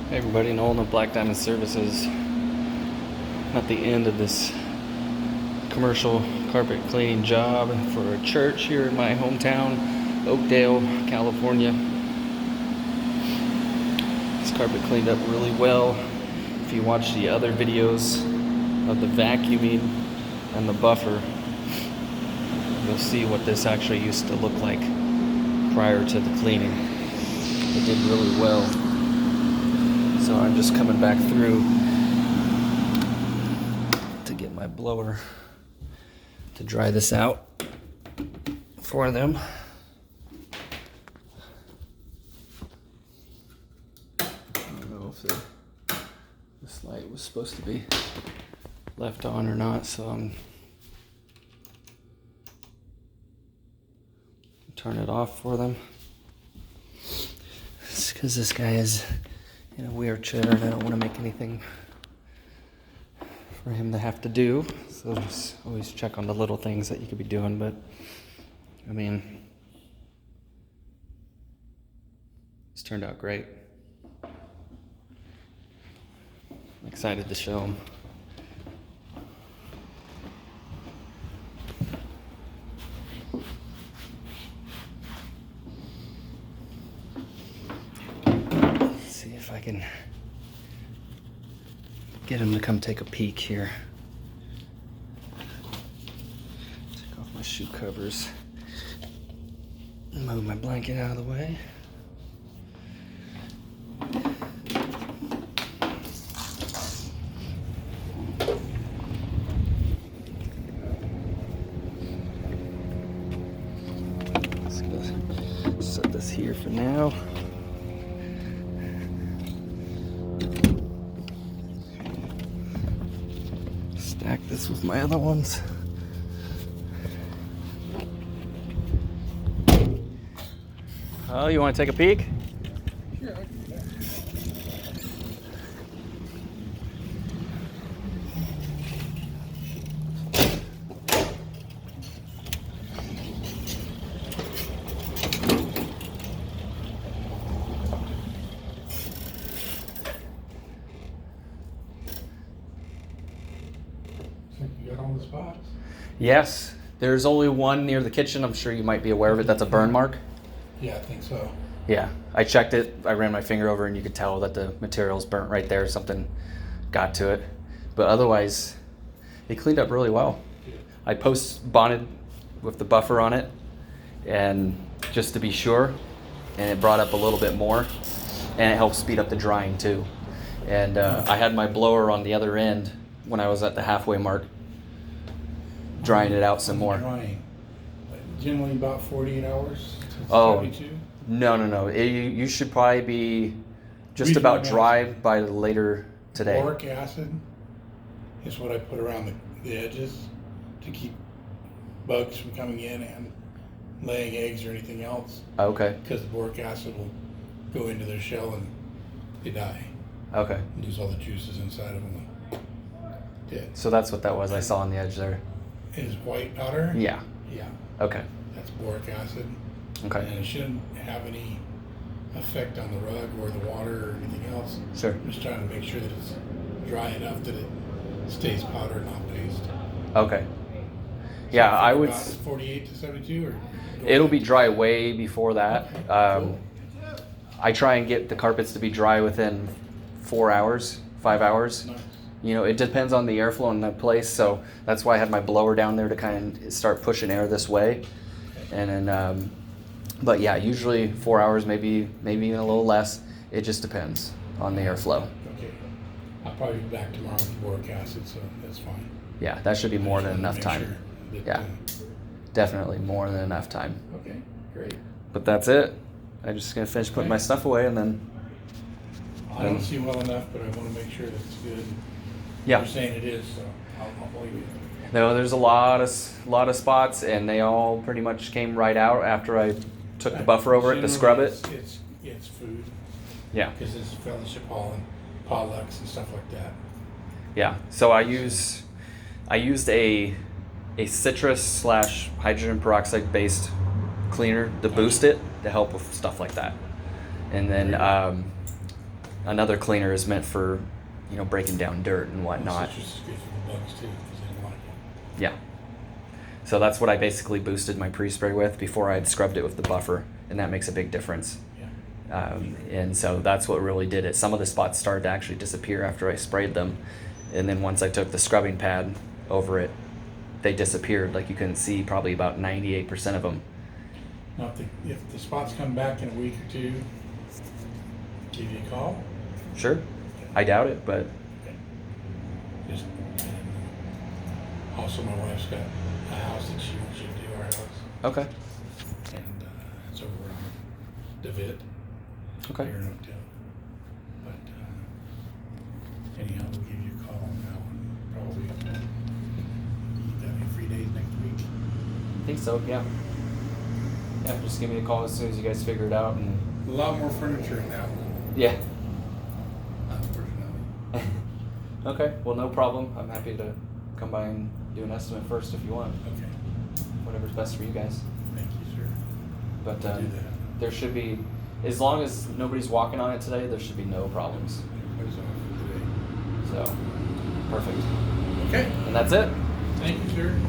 Hey everybody, Nolan of Black Diamond Services. I'm at the end of this commercial carpet cleaning job for a church here in my hometown, Oakdale, California. This carpet cleaned up really well. If you watch the other videos of the vacuuming and the buffer, you'll see what this actually used to look like prior to the cleaning. It did really well. So I'm just coming back through to get my blower to dry this out for them. I don't know if this light was supposed to be left on or not, so I'm turn it off for them. It's because this guy is in a wheelchair and I don't want to make anything for him to have to do. So just always check on the little things that you could be doing. But I mean, it's turned out great. I'm excited to show him. If I can get him to come take a peek here. Take off my shoe covers. Move my blanket out of the way. Just gonna set this here for now. Stack this with my other ones. Oh, you want to take a peek? Sure, I can do that. You got all the spots? Yes. There's only one near the kitchen. I'm sure you might be aware of it. That's a burn mark. Yeah, I think so. Yeah. I checked it. I ran my finger over and you could tell that the material's burnt right there. Something got to it. But otherwise, it cleaned up really well. I post-bonded with the buffer on it, and just to be sure, and it brought up a little bit more, and it helped speed up the drying too. And I had my blower on the other end when I was at the halfway mark, drying it out some more. Drying. Generally about 48 hours to Oh. 72. No. You should probably be just Reason about I'm dry asking- by later today. Boric acid is what I put around the edges to keep bugs from coming in and laying eggs or anything else, Okay. because the boric acid will go into their shell and they die. Okay. Lose all the juices inside of them. Dead. So that's what that was I saw on the edge there. Is white powder? Yeah. Yeah, Okay. that's boric acid. Okay. And it shouldn't have any effect on the rug or the water or anything else. Sure. I'm just trying to make sure that it's dry enough that it stays powder, not paste. Okay. Yeah, I would. About 48 to 72, or It'll be dry way before that. Cool. I try and get the carpets to be dry within 4 hours, 5 hours. Nice. You know, it depends on the airflow in that place, so that's why I had my blower down there to kind of start pushing air this way. And then, but yeah, usually 4 hours, maybe even a little less. It just depends on the airflow. Okay. I'll probably be back tomorrow with boric acid, so that's fine. Yeah, that should be more than enough Make time. sure that, Yeah. Definitely more than enough time. Okay, great. But that's it. I'm just gonna finish putting my stuff away and then. I don't see well enough, but I want to make sure that it's good. Yeah. You're saying it is, so I'll believe you. No, there's a lot of spots, and they all pretty much came right out after I took the buffer over it to scrub it. Generally, It's food, Yeah, because it's Fellowship Hall and Pollux and stuff like that. yeah. So I used a citrus slash hydrogen peroxide based cleaner to boost it to help with stuff like that. And then another cleaner is meant for, breaking down dirt and whatnot. Citrus is good for the bugs too, because they don't like it. Yeah. So that's what I basically boosted my pre-spray with before I had scrubbed it with the buffer, and that makes a big difference. Yeah. And so that's what really did it. Some of the spots started to actually disappear after I sprayed them, and then once I took the scrubbing pad over it, they disappeared. Like you couldn't see probably about 98% of them. Now, if the spots come back in a week or two, give you a call. Sure. I doubt it, but Okay. Just, also, my wife's got a house that she wants you to do, our house, okay. and it's over on DeVitt. Okay. Here in Oakdale. But anyhow, we'll give you a call on that one. Probably. You got any free days next week? I think so, yeah. Yeah, just give me a call as soon as you guys figure it out. And A lot more furniture in that one, yeah. unfortunately. Okay, well, no problem. I'm happy to come by and do an estimate first if you want. Okay, Whatever's best for you guys. thank you, sir. But Do that. there should be, as long as nobody's walking on it today, there should be no problems. Everybody's off So, perfect. today. Okay, And that's it. thank you, sir.